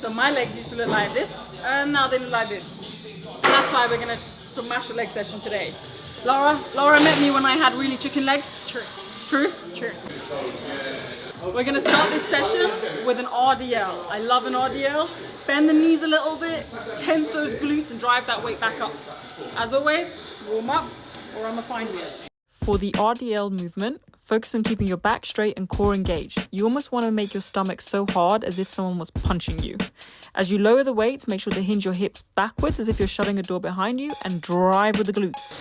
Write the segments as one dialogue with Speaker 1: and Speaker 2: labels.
Speaker 1: So my legs used to look like this, and now they look like this. And that's why we're gonna smash a leg session today. Laura met me when I had really chicken legs. True. True? True. We're gonna start this session with an RDL. I love an RDL. Bend the knees a little bit, tense those glutes and drive that weight back up. As always, warm up or I'ma find you. For the RDL movement, focus on keeping your back straight and core engaged. You almost want to make your stomach so hard as if someone was punching you. As you lower the weights, make sure to hinge your hips backwards as if you're shutting a door behind you and drive with the glutes.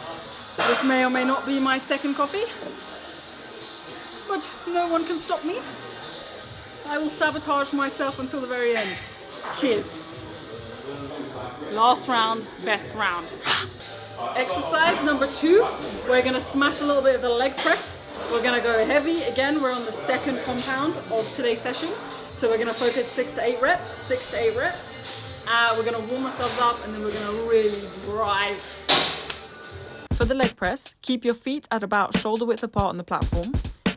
Speaker 1: This may or may not be my second coffee, but no one can stop me. I will sabotage myself until the very end. Cheers. Last round, best round. Exercise number 2, we're gonna smash a little bit of the leg press. We're gonna go heavy. Again, we're on the second compound of today's session. So we're gonna focus 6 to 8 reps, 6 to 8 reps. We're gonna warm ourselves up and then we're gonna really drive. For the leg press, keep your feet at about shoulder width apart on the platform.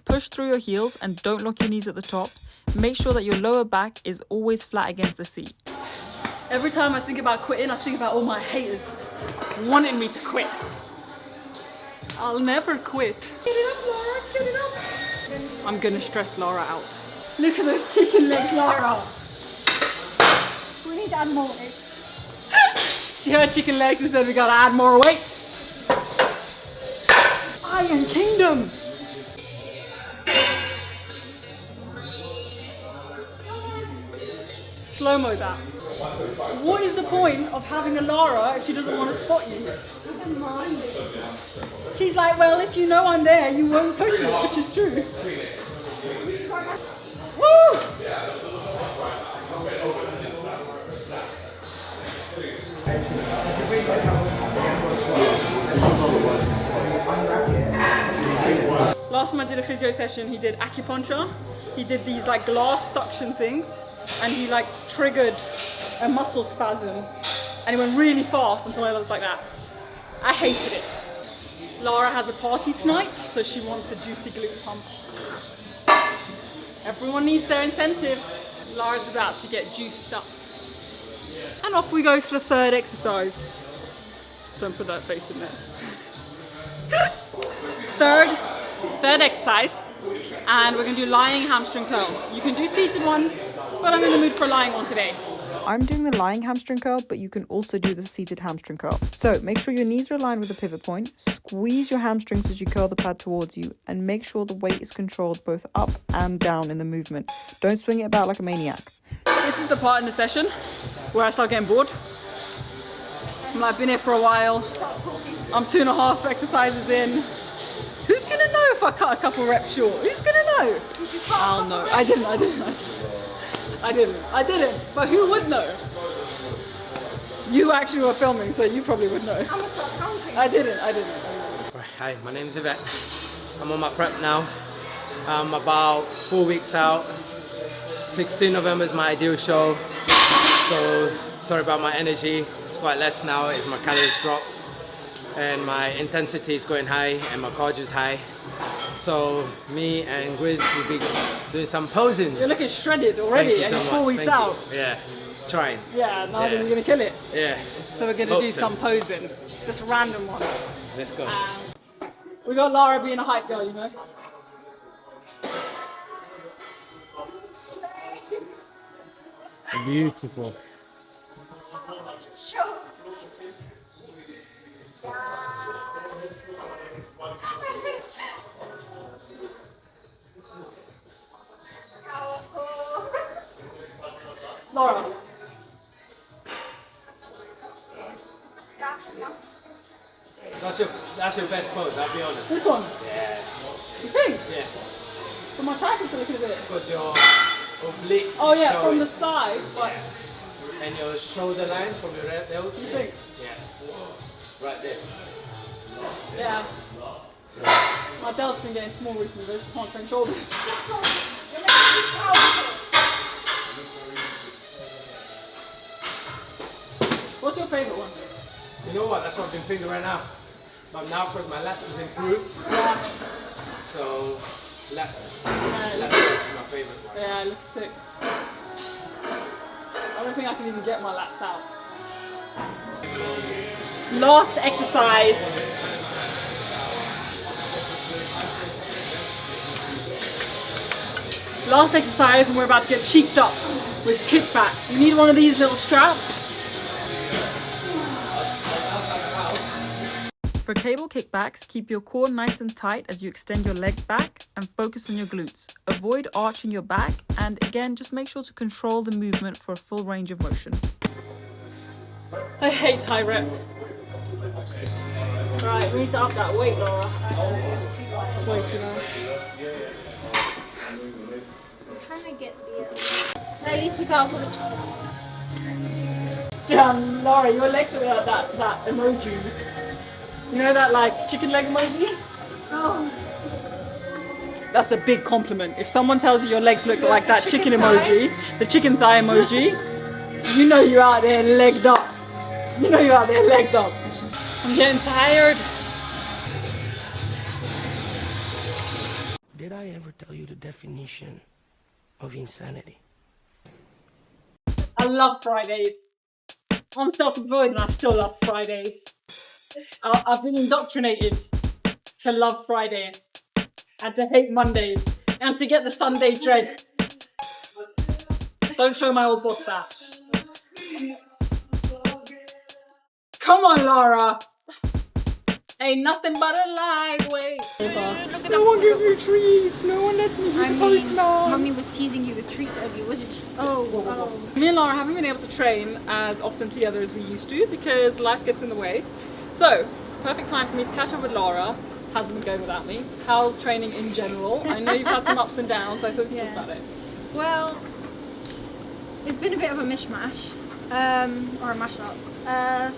Speaker 1: Push through your heels and don't lock your knees at the top. Make sure that your lower back is always flat against the seat. Every time I think about quitting, I think about all my haters wanting me to quit. I'll never quit. Get it up, Laura, get it up. I'm gonna stress Laura out. Look at those chicken legs, Laura. We need to add more weight. She heard chicken legs and said we gotta add more weight. Iron Kingdom. Slow-mo that. What is the point of having a Lara if she doesn't want to spot you? She's like, well, if you know I'm there, you won't push it, which is true. Woo! Last time I did a physio session, he did acupuncture. He did these like glass suction things. And he like triggered a muscle spasm and it went really fast until I was like that. I hated it. Lara has a party tonight, so she wants a juicy glute pump. Everyone needs their incentive. Lara's about to get juiced up. And off we go to the third exercise. Don't put that face in there. Third exercise. And we're gonna do lying hamstring curls. You can do seated ones, but I'm in the mood for a lying one today. I'm doing the lying hamstring curl, but you can also do the seated hamstring curl. So make sure your knees are aligned with the pivot point, squeeze your hamstrings as you curl the pad towards you, and make sure the weight is controlled both up and down in the movement. Don't swing it about like a maniac. This is the part in the session where I start getting bored. I've been here for a while. I'm 2.5 exercises in. Who's gonna know if I cut a couple reps short? Who's gonna know? I'll know. I didn't. But who would know? You actually were filming, so you probably would know. I'm gonna start counting. I didn't.
Speaker 2: Hi, my name's Yvette. I'm on my prep now. I'm about 4 weeks out. 16 November is my ideal show. So sorry about my energy. It's quite less now as my calories drop. And my intensity is going high and my cardio is high. So me and Grizz will be doing some posing.
Speaker 1: You're looking shredded already and you're 4 weeks out.
Speaker 2: Yeah, trying.
Speaker 1: Yeah, now you're gonna kill it.
Speaker 2: Yeah.
Speaker 1: So we're gonna do some posing. Just random ones.
Speaker 2: Let's go.
Speaker 1: We got Lara being a hype girl, you know.
Speaker 2: Beautiful.
Speaker 1: Laura.
Speaker 2: That's your best pose, I'll be honest.
Speaker 1: This one?
Speaker 2: Yeah.
Speaker 1: You think?
Speaker 2: Yeah.
Speaker 1: But my triceps are looking a bit.
Speaker 2: Because your obliques.
Speaker 1: Oh yeah,
Speaker 2: showing.
Speaker 1: from the side, but.
Speaker 2: Yeah. And your shoulder line from your delt.
Speaker 1: You think?
Speaker 2: Yeah. Right there.
Speaker 1: Yeah. My delt's been getting small recently, but I just can't train shoulders. What's your favourite one?
Speaker 2: You know what? That's what I've been thinking right now. But now because my lats has improved.
Speaker 1: Yeah.
Speaker 2: So lats is my favourite one.
Speaker 1: Yeah, it looks sick. I don't think I can even get my lats out. Last exercise. Last exercise, and we're about to get cheeked up with kickbacks. You need one of these little straps. For cable kickbacks, keep your core nice and tight as you extend your leg back and focus on your glutes. Avoid arching your back, and again, just make sure to control the movement for a full range of motion. I hate high rep. Right, we need to up that weight, Laura. Way too low.
Speaker 3: I'm trying to get the early 2000s.
Speaker 1: Damn, Laura, your legs are like that emoji. You know that like chicken leg emoji?
Speaker 3: Oh.
Speaker 1: That's a big compliment. If someone tells you your legs look like that chicken emoji, the chicken thigh emoji, you know you're out there legged up. You know you're out there legged up. I'm getting tired.
Speaker 4: Did I ever tell you the definition of insanity?
Speaker 1: I love Fridays. I'm self-employed and I still love Fridays. I've been indoctrinated to love Fridays and to hate Mondays and to get the Sunday dread. Don't show my old boss that. Come on, Laura. Ain't nothing but a lightweight. No one gives me treats. No one lets me eat the postman.
Speaker 3: Mummy was teasing you with treats earlier, wasn't she? Oh.
Speaker 1: Me and Laura haven't been able to train as often together as we used to because life gets in the way. So, perfect time for me to catch up with Laura. How's it been going without me? How's training in general? I know you've had some ups and downs, so I thought we'd talk about it.
Speaker 3: Well, it's been a bit of a mishmash, or a mashup.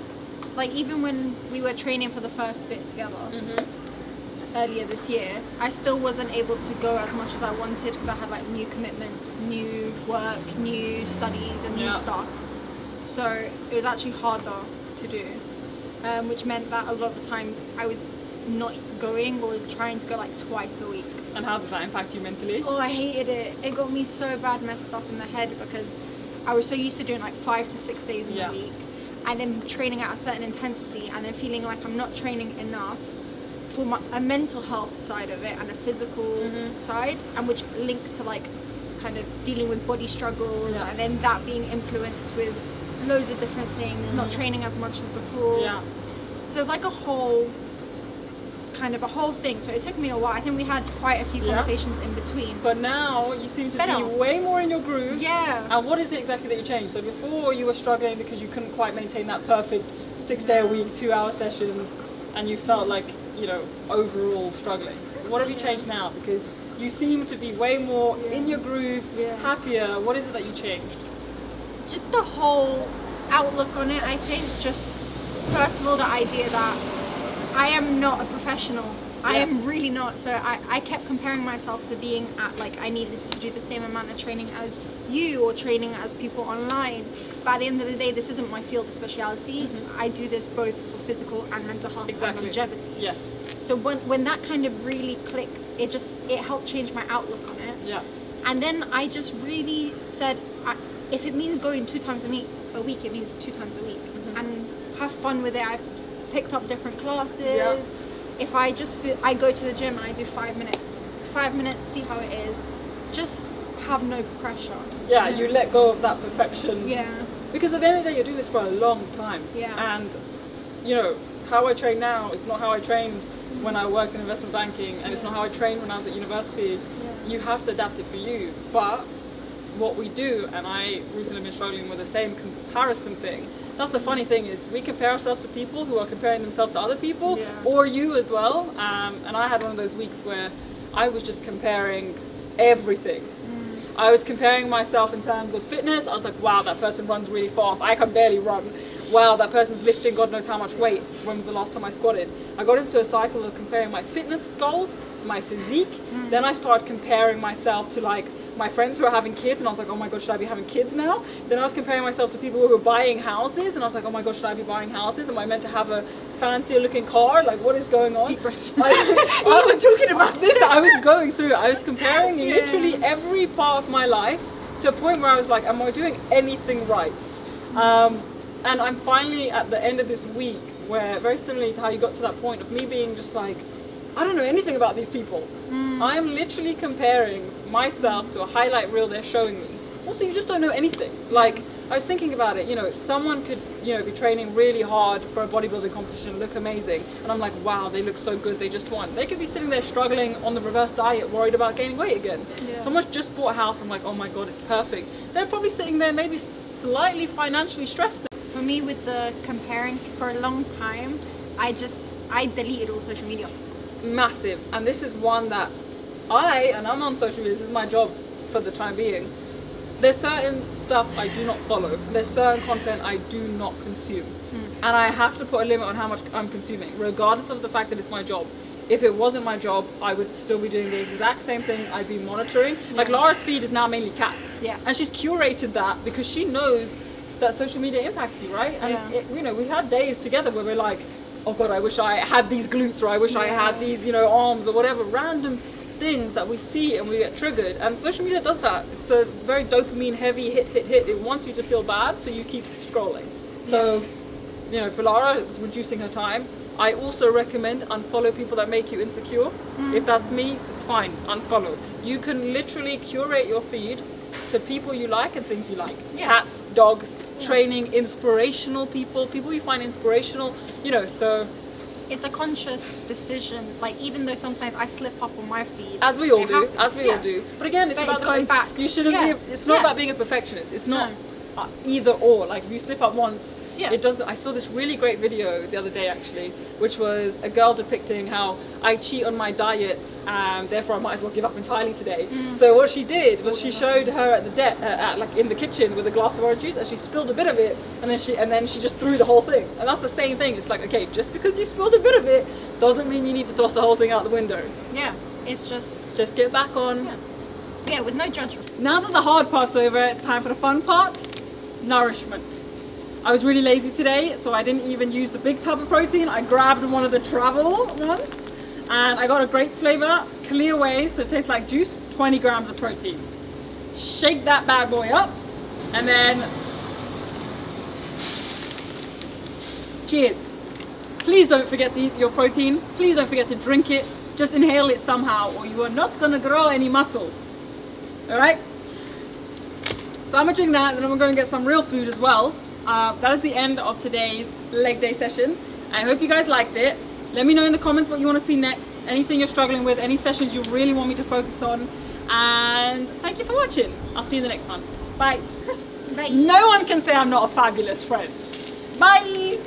Speaker 3: Like even when we were training for the first bit together earlier this year, I still wasn't able to go as much as I wanted because I had like new commitments, new work, new studies and new stuff. So it was actually harder to do, which meant that a lot of the times I was not going or trying to go like twice a week.
Speaker 1: And how did that impact you mentally?
Speaker 3: Oh, I hated it. It got me so bad messed up in the head because I was so used to doing like 5 to 6 days in a week. And then training at a certain intensity and then feeling like I'm not training enough for a mental health side of it and a physical side, and which links to like kind of dealing with body struggles and then that being influenced with loads of different things, not training as much as before. So it's like a whole thing. So it took me a while. I think we had quite a few conversations in between.
Speaker 1: But now you seem to be way more in your groove.
Speaker 3: Yeah.
Speaker 1: And what is it exactly that you changed? So before you were struggling because you couldn't quite maintain that perfect 6-day-a-week, 2-hour sessions, and you felt like, you know, overall struggling. What have you changed now? Because you seem to be way more in your groove, happier. What is it that you changed?
Speaker 3: Just the whole outlook on it, I think. Just first of all, the idea that I am not a professional. I am really not. So I kept comparing myself to being at like I needed to do the same amount of training as you or training as people online. But at the end of the day, this isn't my field of speciality. I do this both for physical and mental health and longevity.
Speaker 1: Yes.
Speaker 3: So when that kind of really clicked, it helped change my outlook on it.
Speaker 1: Yeah.
Speaker 3: And then I just really said, if it means going 2 times a week, it means 2 times a week, and have fun with it. I've picked up different classes. If I just feel, I go to the gym and I do 5 minutes, see how it is. Just have no pressure.
Speaker 1: Yeah, you let go of that perfection.
Speaker 3: Yeah.
Speaker 1: Because at the end of the day, you're doing this for a long time.
Speaker 3: Yeah.
Speaker 1: And, you know, how I train now is not how I trained when I worked in investment banking, and it's not how I trained when I was at university. You have to adapt it for you. But what we do, and I recently been struggling with the same comparison thing. That's the funny thing, is we compare ourselves to people who are comparing themselves to other people, or you as well. And I had one of those weeks where I was just comparing everything. I was comparing myself in terms of fitness. I was like, wow, that person runs really fast. I can barely run. Wow, that person's lifting God knows how much weight. When was the last time I squatted? I got into a cycle of comparing my fitness goals, my physique. Then I started comparing myself to like my friends who are having kids, and I was like, oh my god, should I be having kids now? Then I was comparing myself to people who were buying houses, and I was like, oh my god, should I be buying houses? Am I meant to have a fancier looking car? Like, what is going on? I was talking about this. I was going through it. I was comparing literally every part of my life to a point where I was like, am I doing anything right? And I'm finally at the end of this week where, very similarly to how you got to that point of me being just like, I don't know anything about these people. I'm literally comparing myself to a highlight reel they're showing me. Also, you just don't know anything. Like, I was thinking about it, you know, someone could, you know, be training really hard for a bodybuilding competition, look amazing, and I'm like, wow, they look so good, they just won. They could be sitting there struggling on the reverse diet, worried about gaining weight again. Someone's just bought a house, I'm like, oh my god, it's perfect. They're probably sitting there maybe slightly financially stressed.
Speaker 3: For me, with the comparing, for a long time, I deleted all social media.
Speaker 1: Massive. And this is one that I'm on social media, this is my job for the time being. There's certain stuff I do not follow. There's certain content I do not consume. And I have to put a limit on how much I'm consuming, regardless of the fact that it's my job. If it wasn't my job, I would still be doing the exact same thing. I'd be monitoring. Like, Lara's feed is now mainly cats. And she's curated that because she knows that social media impacts you, right? And you know, we've had days together where we're like, oh god, I wish I had these glutes, or I wish I had these, you know, arms, or whatever, random things that we see and we get triggered. And social media does that. It's a very dopamine heavy hit. It wants you to feel bad, so you keep scrolling. So, you know, for Lara, it was reducing her time. I also recommend unfollow people that make you insecure. If that's me, it's fine, unfollow. You can literally curate your feed to people you like and things you like. Cats, dogs, training, inspirational people you find inspirational, you know, so
Speaker 3: it's a conscious decision. Like, even though sometimes I slip up on my feed,
Speaker 1: as we all do, all do. But again, it's about
Speaker 3: going back.
Speaker 1: You shouldn't be. It's not about being a perfectionist. It's not either or. Like, if you slip up once, it doesn't. I saw this really great video the other day actually, which was a girl depicting how I cheat on my diet, and therefore I might as well give up entirely today. So what she did was she showed her at the like in the kitchen with a glass of orange juice, and she spilled a bit of it, and then she just threw the whole thing. And that's the same thing. It's like, okay, just because you spilled a bit of it doesn't mean you need to toss the whole thing out the window.
Speaker 3: It's just
Speaker 1: get back on.
Speaker 3: With no judgment.
Speaker 1: Now that the hard part's over, it's time for the fun part: nourishment. I was really lazy today, so I didn't even use the big tub of protein. I grabbed one of the travel ones, and I got a great flavor, clear whey, so it tastes like juice, 20 grams of protein. Shake that bad boy up, and then cheers. Please don't forget to eat your protein. Please don't forget to drink it. Just inhale it somehow, or you are not gonna grow any muscles. All right? So I'm gonna drink that, and I'm gonna go and get some real food as well. That is the end of today's leg day session. I hope you guys liked it. Let me know in the comments what you want to see next, anything you're struggling with, any sessions you really want me to focus on, and thank you for watching. I'll see you in the next one. Bye.
Speaker 3: Bye.
Speaker 1: No one can say I'm not a fabulous friend. Bye.